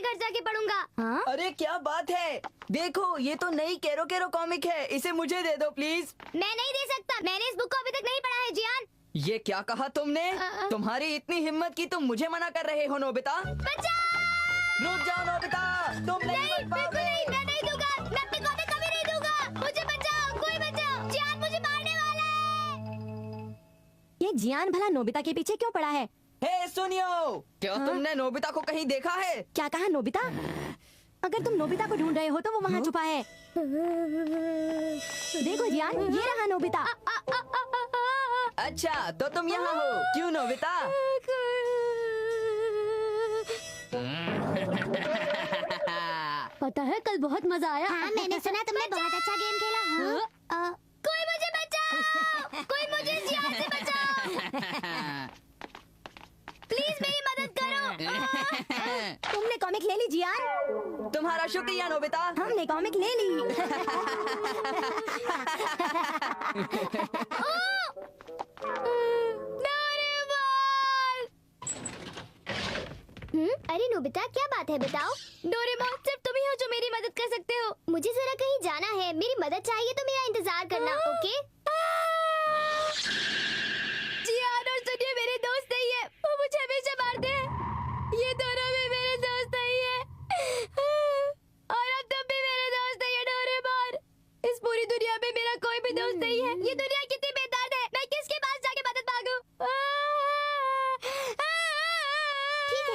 घर जाके पढ़ूंगा। हाँ? अरे क्या बात है, देखो ये तो नई केरो केरो कॉमिक है, इसे मुझे दे दो प्लीज। मैं नहीं दे सकता, मैंने इस बुक को अभी तक नहीं पढ़ा है जियान। ये क्या कहा तुमने? तुम्हारी इतनी हिम्मत की तुम मुझे मना कर रहे हो नोबिता? रुक जाओ नोबिता, तुम नहीं बच पाओगे। मैं नहीं दूंगा, मैं अपनी कॉमिक कभी नहीं दूंगा। मुझे बचाओ, कोई बचाओ, जियान मुझे मारने वाला है। ये जियान भला नोबिता के पीछे क्यों पड़ा है? हे सुनियो, क्या तुमने नोबिता को कहीं देखा है? क्या कहा नोबिता? अगर तुम नोबिता को ढूंढ रहे हो तो वो वहाँ छुपा है। देखो जियान, ये रहा नोबिता। अच्छा तो तुम यहाँ हो, क्यों नोबिता? पता है कल बहुत मजा आया। हाँ, मैंने सुना तुमने बहुत अच्छा गेम खेला। हाँ? कोई मुझे बचाओ, कोई मुझे जियान से बचाओ। प्लीज मेरी मदद करो। तुमने कॉमिक ले ली जियान? तुम्हारा शुक्रिया नोबिता। हमने कॉमिक ले ली। अरे नोबिता क्या बात है बताओ। डोरेमोन सिर्फ तुम ही हो जो मेरी मदद कर सकते हो। मुझे जरा कहीं जाना है, मेरी मदद चाहिए तो मेरा इंतजार करना। ओके? जियान और सुनिए मेरे दोस्त नहीं है, वो मुझे हमेशा मारते हैं। ये दोनों भी मेरे दोस्त नहीं है और अब तुम भी मेरे दोस्त नहीं है डोरेमोन। इस पूरी दुनिया में मेरा कोई भी दोस्त नहीं है। ये दुनिया कितनी बेदर्द है, मैं किसके पास जाके मदद मांगू?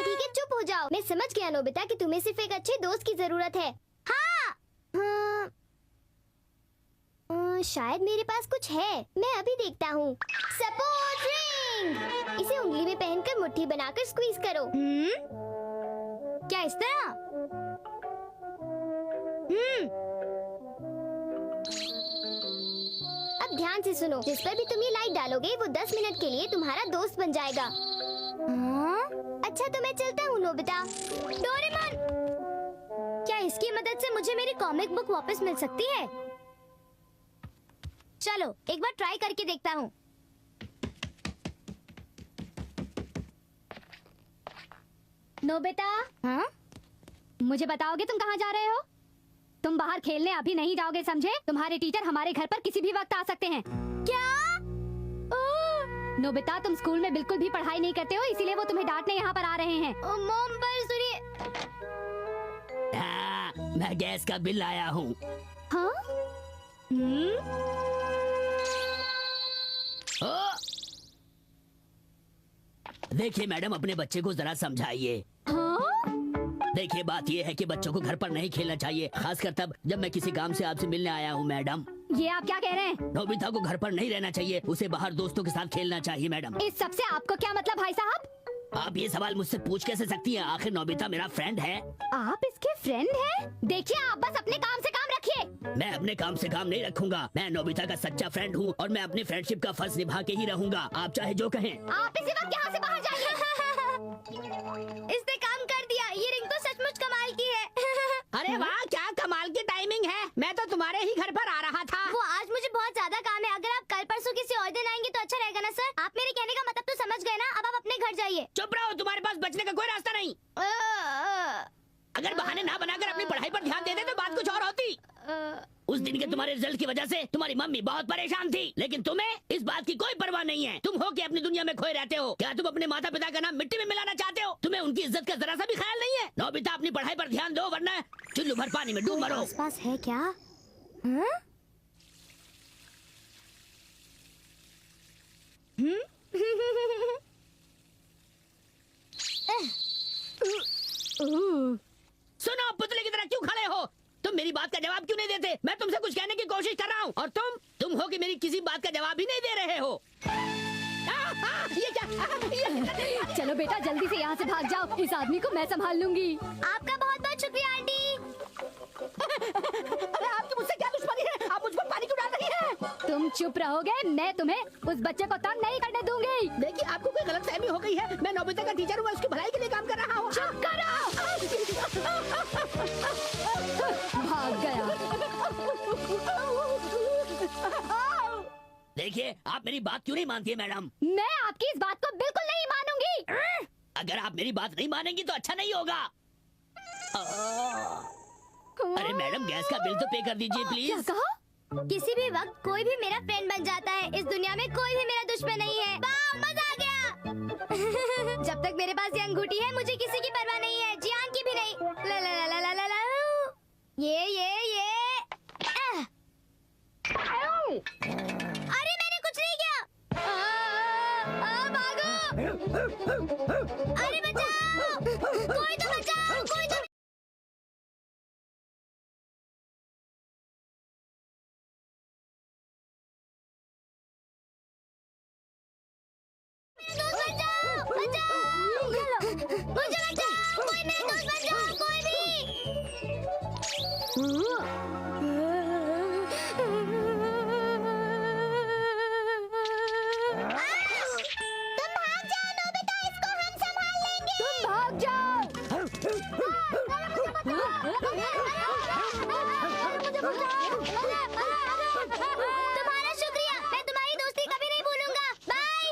ठीक है चुप हो जाओ। मैं समझ गया नोबिता कि तुम्हें सिर्फ एक अच्छे दोस्त की जरूरत है। हाँ, शायद मेरे पास कुछ है, मैं अभी देखता हूँ। सपोर्ट रिंग, इसे उंगली में पहनकर मुट्ठी बनाकर स्क्वीज करो। क्या इस तरह? अब ध्यान से सुनो, जिस पर भी तुम ये लाइट डालोगे वो 10 मिनट के लिए तुम्हारा दोस्त बन जाएगा। अच्छा तो मैं चलता हूँ नोबिता। डोरेमोन, क्या इसकी मदद से मुझे मेरी कॉमिक बुक वापस मिल सकती है? चलो एक बार ट्राई करके देखता हूँ। नोबिता, हाँ? मुझे बताओगे तुम कहाँ जा रहे हो? तुम बाहर खेलने अभी नहीं जाओगे समझे? तुम्हारे टीचर हमारे घर पर किसी भी वक्त आ सकते हैं। क्या? नोबिता तुम स्कूल में बिल्कुल भी पढ़ाई नहीं करते हो, इसीलिए वो तुम्हें डांटने यहाँ पर आ रहे हैं। मॉम पर सुनिए। हाँ, मैं गैस का बिल लाया हूँ। हाँ? देखिए मैडम, अपने बच्चे को जरा समझाइए। देखिए बात ये है कि बच्चों को घर पर नहीं खेलना चाहिए, खासकर तब जब मैं किसी काम से आपसे मिलने आया हूँ मैडम। ये आप क्या कह रहे हैं? नोबिता को घर पर नहीं रहना चाहिए, उसे बाहर दोस्तों के साथ खेलना चाहिए मैडम। इस सब से आपको क्या मतलब भाई साहब? आप ये सवाल मुझसे पूछ कैसे सकती हैं? आखिर नोबिता मेरा फ्रेंड है। आप इसके फ्रेंड हैं? देखिए आप बस अपने काम से काम रखिए। मैं अपने काम से काम नहीं रखूंगा। मैं नोबिता का सच्चा फ्रेंड हूँ और मैं अपनी फ्रेंडशिप का फर्ज निभा के ही रहूंगा, आप चाहे जो कहें। आप इसी वक्त यहाँ से बाहर जाइए। इसने काम कर दिया, ये रिंग तो सचमुच कमाल की है। अरे वाह, क्या कमाल की टाइमिंग है, मैं तो तुम्हारे ही घर पर आ रहा था। वो आज मुझे बहुत ज्यादा काम है, अगर आप कल परसों किसी और दिन आएंगे तो अच्छा रहेगा ना सर? आप मेरे कहने का मतलब तो समझ गए ना? अब आप अपने घर जाइए। चुप रहो, तुम्हारे पास बचने का कोई रास्ता नहीं। अगर बहाने ना बनाकर अपनी पढ़ाई पर ध्यान देते तो बात कुछ और होती। उस दिन के तुम्हारे रिजल्ट की वजह से तुम्हारी मम्मी बहुत परेशान थी, लेकिन तुम्हें इस बात की कोई परवाह नहीं है। तुम हो कि अपनी दुनिया में खोए रहते हो। क्या तुम अपने माता पिता का नाम मिट्टी में मिलाना चाहते हो? तुम्हें उनकी इज्जत का जरा सा भी ख्याल नहीं है। नोबिता अपनी पढ़ाई पर ध्यान दो, वरना चुल्लू भर पानी में डूब मरो। आसपास है क्या? सुनो, पुतले की तरह क्यों खड़े हो? तुम मेरी बात का जवाब क्यों नहीं देते? मैं तुमसे कुछ कहने की कोशिश कर रहा हूँ और तुम हो कि मेरी किसी बात का जवाब ही नहीं दे रहे हो। ये क्या? चलो बेटा जल्दी से यहाँ से भाग जाओ, इस आदमी को मैं संभाल लूंगी। आपका बहुत बहुत शुक्रिया आंटी। अरे आपकी मुझसे क्या दुश्मनी है? आप मुझ पर पानी क्यों डाल रही हैं? तुम चुप रहोगे, मैं तुम्हें उस बच्चे को तंग नहीं करने दूंगी। देखिए आपको कोई गलतफहमी हो गई है। मैं नोबिता का टीचर हूँ, मैं उसकी भलाई के लिए काम कर रहा हूँ। चुप करो। भाग गया। देखिए आप मेरी बात क्यों नहीं मानती है मैडम? मैं आपकी इस बात को बिल्कुल नहीं मानूंगी। अगर आप मेरी बात नहीं मानेंगी तो अच्छा नहीं होगा। अरे मैडम, गैस का बिल तो पे कर दीजिए क्या प्लीज। कहा? किसी भी वक्त कोई भी मेरा फ्रेंड बन जाता है। इस दुनिया में कोई भी मेरा दुश्मन नहीं है। वाह, मजा आ गया। जब तक मेरे पास ये अंगूठी है, मुझे किसी की परवाह नहीं है, जियान की भी नहीं। ला ला ला ला ला ला ला। ये आह! अरे मैंने कुछ नहीं किया। भागो। अरे बचाओ, कोई तो बचाओ, कोई तो। बचाओ, बचाओ, मुझे बचाओ, कोई मेरे दोस्त बचाओ, कोई भी। तुम भाग जाओ नोबिता, इसको हम संभाल लेंगे। तुम भाग जाओ। तुम्हारा शुक्रिया, मैं तुम्हारी दोस्ती कभी नहीं भूलूंगा। बाय।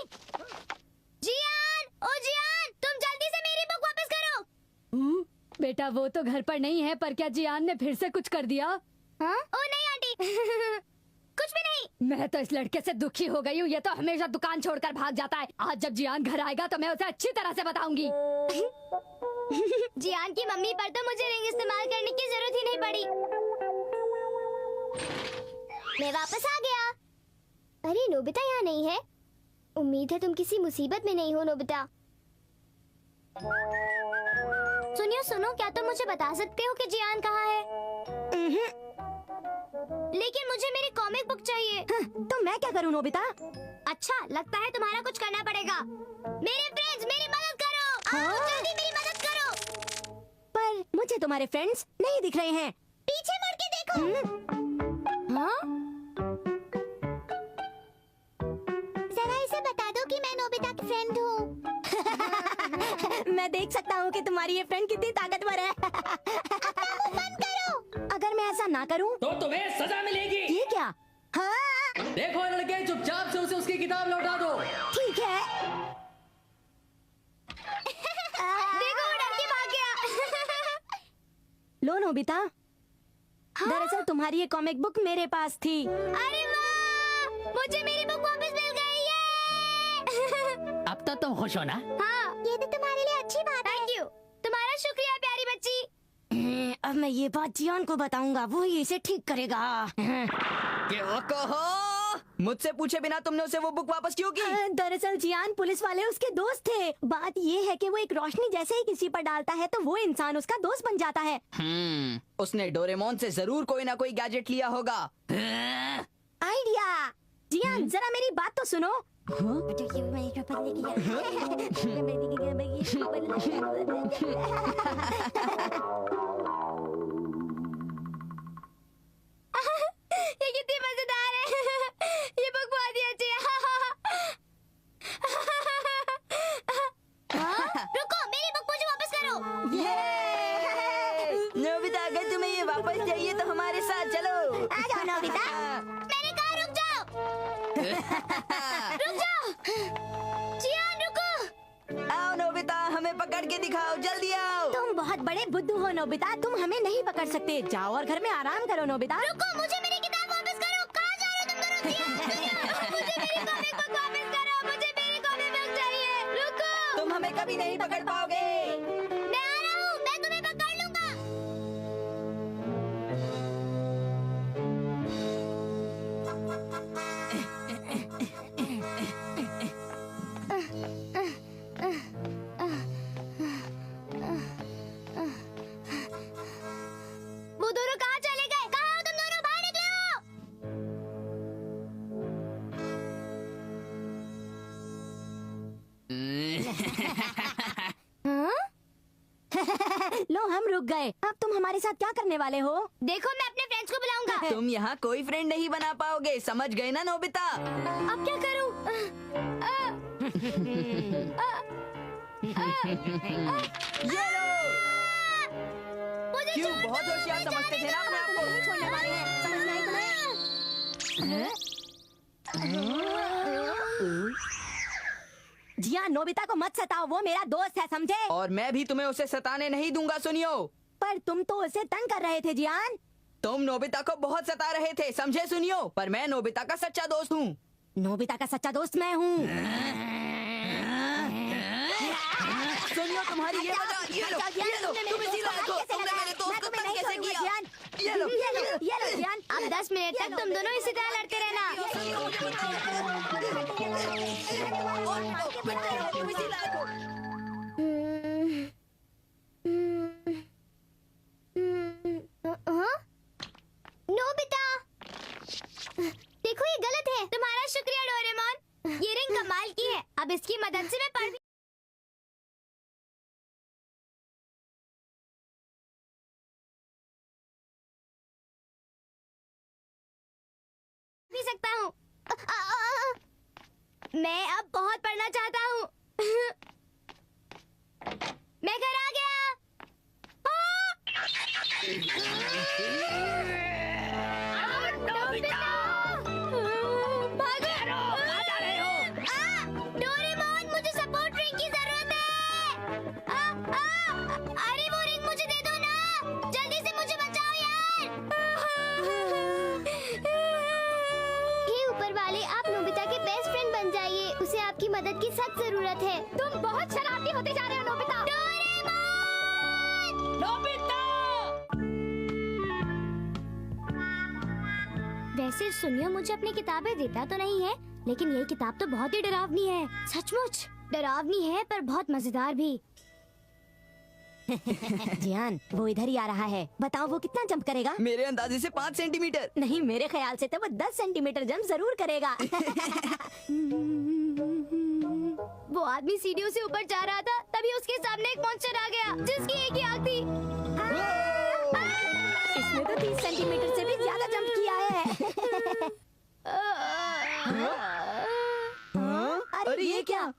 जियान, ओ जियान, तुम जल्दी से मेरी बुक वापस करो। बेटा वो तो घर पर नहीं है, पर क्या जियान ने फिर से कुछ कर दिया? हाँ? ओ नहीं आंटी, कुछ भी नहीं। मैं तो इस लड़के से दुखी हो गई हूँ। ये तो हमेशा दुकान छोड़कर भाग जाता है। आज जब जियान घर आएगा तो मैं उसे अच्छी तरह से बताऊंगी। जियान की मम्मी पर तो मुझे रिंग इस्तेमाल करने की जरूरत ही नहीं पड़ी। मैं वापस आ गया। अरे नोबिता यहाँ नहीं है। उम्मीद है तुम किसी मुसीबत में नहीं हो नोबिता। सुनो, क्या तुम मुझे बता सकते हो कि जियान कहाँ है? लेकिन मुझे मेरी कॉमिक बुक चाहिए। तो मैं क्या करूँ नोबिता? अच्छा, लगता है तुम्हारा कुछ करना पड़ेगा। मेरे फ्रेंड्स, मेरी मदद करो। आओ, जल्दी मेरी मदद करो। पर मुझे तुम्हारे फ्रेंड्स नहीं दिख रहे हैं। पीछे मुड़ के देखो। हाँ? जरा इसे बता दो कि मैं नोबिता की फ्रेंड हूँ। मैं देख सकता हूँ कि तुम्हारी ये फ्रेंड कितनी ताकतवर है। बंद करो। अगर मैं ऐसा ना करूँ तो तुम्हें सजा मिलेगी। ये क्या? हाँ देखो लड़के, चुपचाप से उसे उसकी किताब लौटा दो। ठीक है। देखो, वो डर के भाग गया। लो नोबिता, दरअसल तुम्हारी ये कॉमिक बुक मेरे पास थी। अरे वाह, मुझे मेरी बुक वापस मिल गई है। अब तो तुम खुश हो ना? हाँ, ये तो तुम्हारे लिए अच्छी बात है। थैंक यू, तुम्हारा शुक्रिया प्यारी बच्ची। अब मैं ये बात जियान को बताऊंगा, वो ही इसे ठीक करेगा। क्यों कहो? मुझसे पूछे बिना तुमने उसे वो बुक वापस क्यों की? दरअसल जियान पुलिस वाले उसके दोस्त थे। बात ये है कि वो एक रोशनी जैसे ही किसी पर डालता है तो वो इंसान उसका दोस्त बन जाता है। उसने डोरेमोन से जरूर कोई ना कोई गैजेट लिया होगा। आइडिया। जियान जरा मेरी बात तो सुनो। ये कितनी मजेदार है। ये बुक बहुत ही अच्छी है। रुको, मेरी बुक मुझे वापस करो। नोबिता, अगर तुम्हें ये वापस चाहिए तो हमारे साथ चलो। आ जाओ नोबिता। मैंने कहा रुक जाओ। रुक जाओ। जियान रुको। आओ नोबिता, हमें पकड़ के दिखाओ, जल्दी आओ। तुम बहुत बड़े बुद्धू हो नोबिता, तुम हमें नहीं पकड़ सकते। जाओ और घर में आराम करो नोबिता। रुको, मुझे मेरी किताब वापस करो। कहाँ जा रहे हो तुम दोनों? मुझे मेरी कॉमिक बुक वापस करो। मुझे मेरी कॉमिक बुक चाहिए। रुको। तुम हमें कभी नहीं पकड़ पाओगे। मैं आ रहा हूँ, मैं तुम्हें पकड़ लूंगा। वो दोनों कहाँ चले गए? कहाँ हो तुम दोनों? बाहर निकलो। लो हम रुक गए। अब तुम हमारे साथ क्या करने वाले हो? देखो, मैं अपने फ्रेंड्स को बुलाऊंगा। तुम यहाँ कोई फ्रेंड नहीं बना पाओगे, समझ गए ना नोबिता? अब क्या करूं? ये लो। मुझे क्यों, छोड़ बहुत दो, होशियार मैं समझते थे ना अपने आप को? नहीं छोड़ने वाले हैं, समझ में आई तुम्हें? जियान नोबिता को मत सताओ, वो मेरा दोस्त है, समझे? और मैं भी तुम्हें उसे सताने नहीं दूंगा, सुनियो। पर तुम तो उसे तंग कर रहे थे जियान। तुम नोबिता को बहुत सता रहे थे, समझे सुनियो? पर मैं नोबिता का सच्चा दोस्त हूँ। नोबिता का सच्चा दोस्त मैं हूँ। सुनियो तुम्हारी ये वजह, ये लो, तुम इसी लायक हो। तुमने मेरे दोस्त को तंग कैसे किया? ये लो जियान। अब 10 मिनट तक तुम दोनों इसी तरह लड़ते रहना। तुम इसी लायक हो। नोबिता, देखो ये गलत है। तुम्हारा शुक्रिया डोरेमोन, ये रिंग कमाल की है। अब इसकी मदद से मैं पढ़ भी सकता हूँ। मैं अब बहुत पढ़ना चाहता हूँ। मैं घर आ गया। डोरेमोन, मुझे सपोर्ट रिंग की जरूरत है। अरे वो रिंग मुझे दे दो ना, जल्दी से मुझे बचाओ यार। हे ऊपर वाले, आप नोबिता के बेस्ट फ्रेंड बन जाइए। उसे आपकी मदद की सख्त जरूरत है। तुम बहुत शरारती होते जा रहे हो नोबिता। नोबिता! वैसे सुनियो, मुझे अपनी किताबें देता तो नहीं है, लेकिन ये किताब तो बहुत ही डरावनी है। सचमुच डरावनी है, पर बहुत मजेदार भी। जियान, वो इधर ही आ रहा है। बताओ वो कितना जंप करेगा? मेरे अंदाजे से 5 सेंटीमीटर। नहीं, मेरे ख्याल से तो वो 10 सेंटीमीटर जंप जरूर करेगा। वो आदमी सीढ़ियों से ऊपर जा रहा था, तभी उसके सामने एक मॉन्स्टर आ गया जिसकी एक ही आंख थी। इसने तो 30 सेंटीमीटर से भी ज्यादा जंप किया है। अरे ये क्या?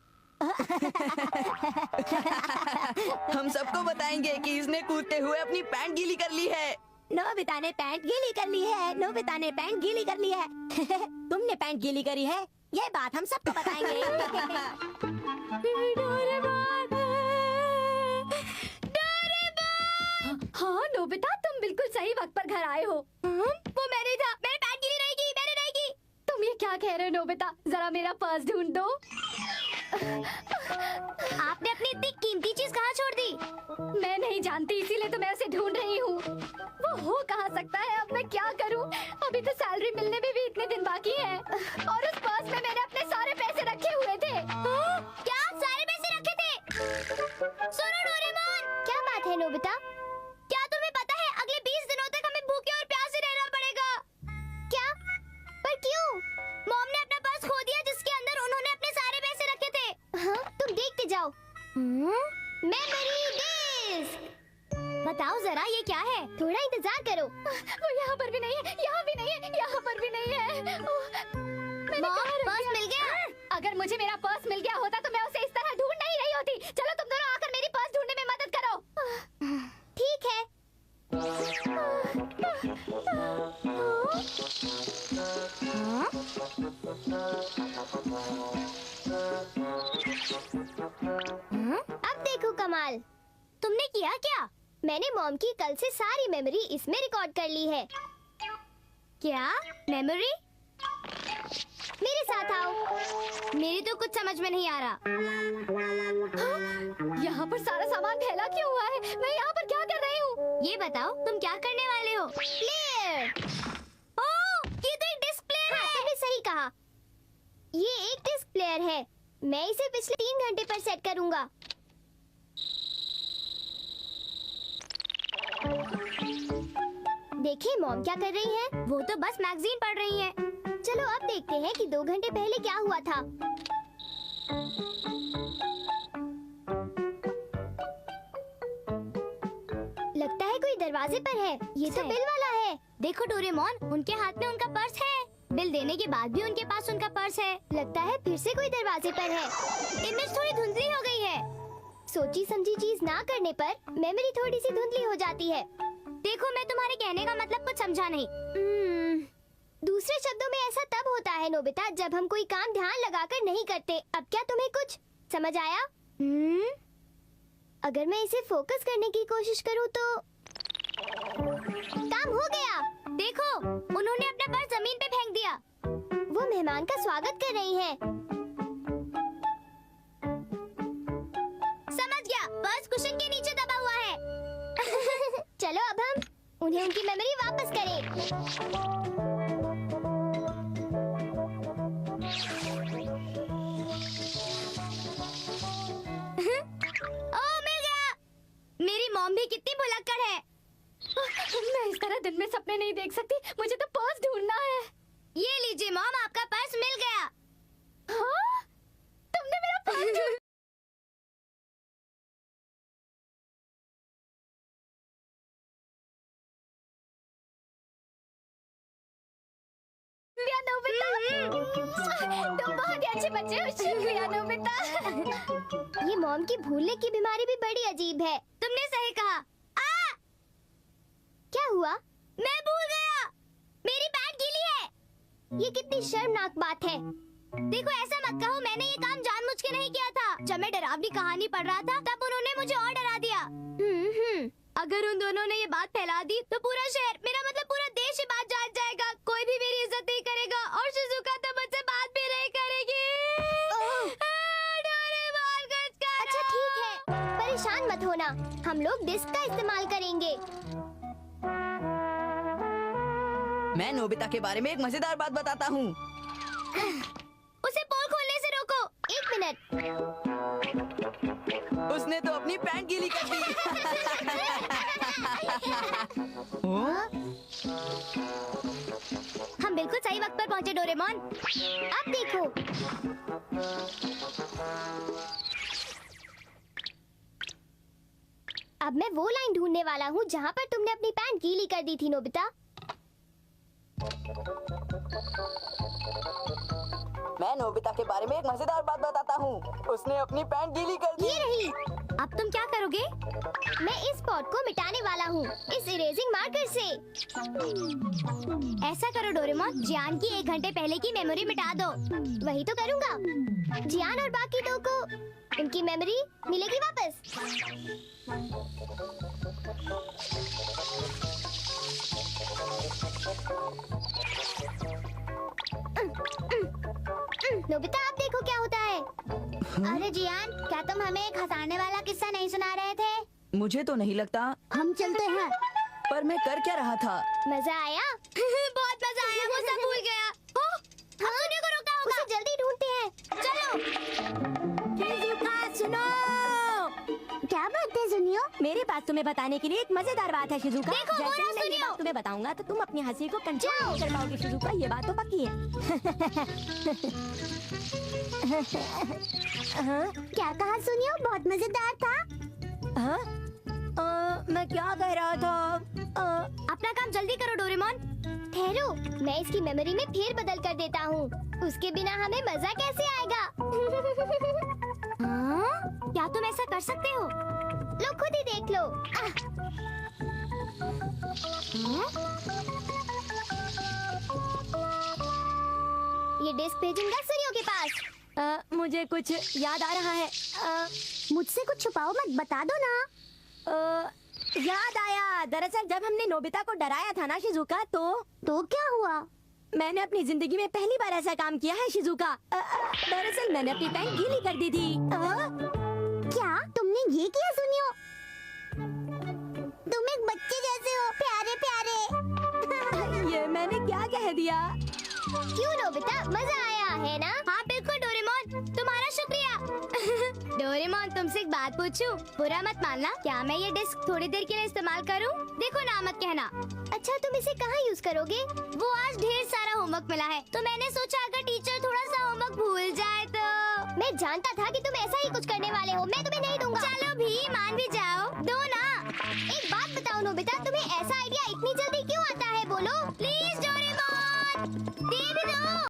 हम सबको बताएंगे कि इसने कूदते हुए अपनी पैंट गीली कर ली है। नोबिता ने पैंट गीली कर ली है। नोबिता ने पैंट गीली कर ली है। तुमने पैंट गीली करी है, ये बात हम सबको बताएंगे। हाँ नोबिता, तुम बिल्कुल सही वक्त पर घर आए हो। वो मैं नहीं था, मैंने पैंट गीली नहीं की, मैंने नहीं की। तुम ये क्या कह रहे हो नोबिता? जरा मेरा पर्स ढूंढ दो। आपने अपनी इतनी कीमती चीज कहाँ छोड़ दी? मैं नहीं जानती, इसीलिए तो मैं उसे ढूंढ रही हूँ। वो हो कहाँ सकता है? अब मैं क्या करूँ? अभी तो सैलरी मिलने में भी इतने दिन बाकी है, और उस पर्स में मैंने अपने सारे पैसे रखे हुए थे। क्या सारे पैसे रखे थे? सुनो डोरेमोन, क्या बात है नोबिता? क्या तुम्हें पता है अगले 20 दिनों तक हमें भूखे और प्यासे रहना पड़ेगा? क्या? पर क्यों? मॉम ने अपना पर्स खो दिया जिसके अंदर उन्होंने अपने सारे पैसे रखे थे। हाँ? तुम देखते जाओ। Memory disk. बताओ जरा ये क्या है? थोड़ा इंतजार करो। वो यहाँ पर भी नहीं है, यहाँ भी नहीं है, यहाँ पर भी नहीं है। मॉम, पर्स मिल गया? अगर मुझे मेरा पर्स मिल गया होता तो मैं उसे इस तरह ढूंढ नहीं रही होती। चलो तुम दोनों आकर मेरी पर्स ढूंढने में मदद करो। ठीक है। अब देखो कमाल, तुमने किया क्या? मैंने मॉम की कल से सारी मेमोरी इसमें रिकॉर्ड कर ली है। क्या मेमोरी? मेरे साथ आओ। मेरी तो कुछ समझ में नहीं आ रहा। यहाँ पर सारा सामान फैला क्यों हुआ है? मैं यहाँ पर क्या कर रही हूँ? ये बताओ, तुम क्या करने वाले हो? प्लेयर। ओह, ये तो एक डिस्क प्लेयर है। तुमने सही कहा, ये एक डिस्क प्लेयर है। मैं इसे पिछले 3 घंटे पर सेट करूँगा। देखिए मॉम क्या कर रही है? वो तो बस मैगजीन पढ़ रही है। चलो अब देखते हैं कि 2 घंटे पहले क्या हुआ था। लगता है कोई दरवाजे पर है। ये तो बिल वाला है। देखो डोरेमोन, उनके हाथ में उनका पर्स है। बिल देने के बाद भी उनके पास उनका पर्स है। लगता है फिर से कोई दरवाजे पर है। इमेज थोड़ी धुंधली हो गई है। सोची समझी चीज ना करने पर मेमोरी थोड़ी सी धुंधली हो जाती है। देखो, मैं तुम्हारे कहने का मतलब कुछ समझा नहीं। दूसरे शब्दों में ऐसा तब होता है नोबिता, जब हम कोई काम ध्यान लगाकर नहीं करते। अब क्या तुम्हें कुछ समझ आया? अगर मैं इसे फोकस करने की कोशिश करूँ तो काम हो गया। देखो, उन्होंने अपना पर्स जमीन पे फेंक दिया। वो मेहमान का स्वागत कर रही हैं। समझ गया, पर्स कुशन के नीचे दबा हुआ है। चलो अब हम उन्हें उनकी मेमोरी वापस करें। ओह, मिल गया। मेरी मॉम भी कितनी भुलक्कड़ है। मैं इस तरह दिन में सपने नहीं देख सकती, मुझे तो पर्स ढूंढना है। ये लीजिए मॉम, आपका पर्स मिल गया। हाँ? तुमने मेरा पर्स ढूंढ लिया नोबिता। तुम बहुत ही अच्छे बच्चे हो, शुक्रिया नोबिता। ये मॉम की भूलने की बीमारी भी बड़ी अजीब है। तुमने सही कहा। क्या हुआ? मैं भूल गया। मेरी पैंट गीली है। ये कितनी शर्मनाक बात है। देखो, ऐसा मत कहो, मैंने ये काम जानबूझ के नहीं किया था। जब मैं डरावनी कहानी पढ़ रहा था तब उन्होंने मुझे और डरा दिया। अगर उन दोनों ने ये बात फैला दी तो पूरा शहर, मेरा मतलब पूरा देश, ये बात जान जाएगा। कोई भी मेरी इज्जत नहीं करेगा और शिजुका तो मुझसे बात भी नहीं करेगी। डोरेमोन कुछ करो। अच्छा ठीक है, परेशान मत होना, हम लोग डिस्क का इस्तेमाल करेंगे। मैं नोबिता के बारे में एक मजेदार बात बताता हूँ। उसे पोल खोलने से रोको। 1 मिनट। उसने तो अपनी पैंट गीली कर दी। हाँ? हम बिल्कुल सही वक्त पर पहुंचे डोरेमोन। अब देखो। अब मैं वो लाइन ढूंढने वाला हूँ जहाँ पर तुमने अपनी पैंट गीली कर दी थी नोबिता। मैं नोबिता के बारे में एक मजेदार बात बताता हूँ। उसने अपनी पैंट गीली कर दी। ये रही। अब तुम क्या करोगे? मैं इस स्पॉट को मिटाने वाला हूँ इस इरेजिंग मार्कर से। ऐसा करो डोरेमोन, जियान की 1 घंटे पहले की मेमोरी मिटा दो। वही तो करूँगा। जियान और बाकी 2 को उनकी मेमोरी मिलेगी वापस। नोबिता, आप देखो क्या होता है। अरे जियान, क्या तुम हमें एक हंसाने वाला किस्सा नहीं सुना रहे थे? मुझे तो नहीं लगता। हम चलते हैं। पर मैं कर क्या रहा था? मजा आया? बहुत मजा आया, वो सब भूल गया। हाँ, सुनिए को रोका होगा। उसे जल्दी ढूंढते हैं। चलो। शिजुका सुनो। क्या बात है सुनियो? मेरे पास तुम्हें बताने के लिए एक मजेदार बात है शिजुका। देखो, जैसे बोलो, ही मैं ये सुनियो। बात तुम्हें बताऊंगा तो तुम अपनी हंसी को कंट्रोल नहीं कर पाओगे शिजुका, ये बात तो पक्की है। हाँ? क्या कहा सुनियो? बहुत मजेदार था। हाँ? मैं क्या कह रहा था? अपना काम जल्दी करो डोरेमोन। ठहरो, मैं इसकी मेमोरी में फेर बदल कर देता हूँ। उसके बिना हमें मजा कैसे आएगा? हाँ? क्या तुम ऐसा कर सकते हो? लो, खुद ही देख लो। ये डिस्क भेजूंगा सुनियो के पास। मुझे कुछ याद आ रहा है। मुझसे कुछ छुपाओ मत, बता दो ना। याद आया। दरअसल जब हमने नोबिता को डराया था ना शिजुका, तो क्या हुआ? मैंने अपनी जिंदगी में पहली बार ऐसा काम किया है शिजुका। दरअसल मैंने अपनी पैंट गीली कर दी थी। क्या तुमने ये किया सुनियो? तुम एक बच्चे जैसे हो, प्यारे प्यारे। ये मैंने क्या कह दिया? क्यों नोबिता, मजा आया है ना? हाँ बिल्कुल डोरेमोन, तुम्हारा शुक्रिया। डोरेमोन, तुमसे एक बात पूछूं? बुरा मत मानना, क्या मैं ये डिस्क थोड़ी देर के लिए इस्तेमाल करूं? देखो ना मत कहना। अच्छा, तुम इसे कहाँ यूज करोगे? वो आज ढेर सारा होमवर्क मिला है, तो मैंने सोचा अगर टीचर थोड़ा सा होमवर्क भूल जाए तो। मैं जानता था कि तुम ऐसा ही कुछ करने वाले हो, मैं तुम्हें नहीं दूंगा। चलो भी, मान भी जाओ, दो ना। एक बात बताओ नोबिता, तुम्हें ऐसा आइडिया इतनी जल्दी क्यों आता है? बोलो प्लीज।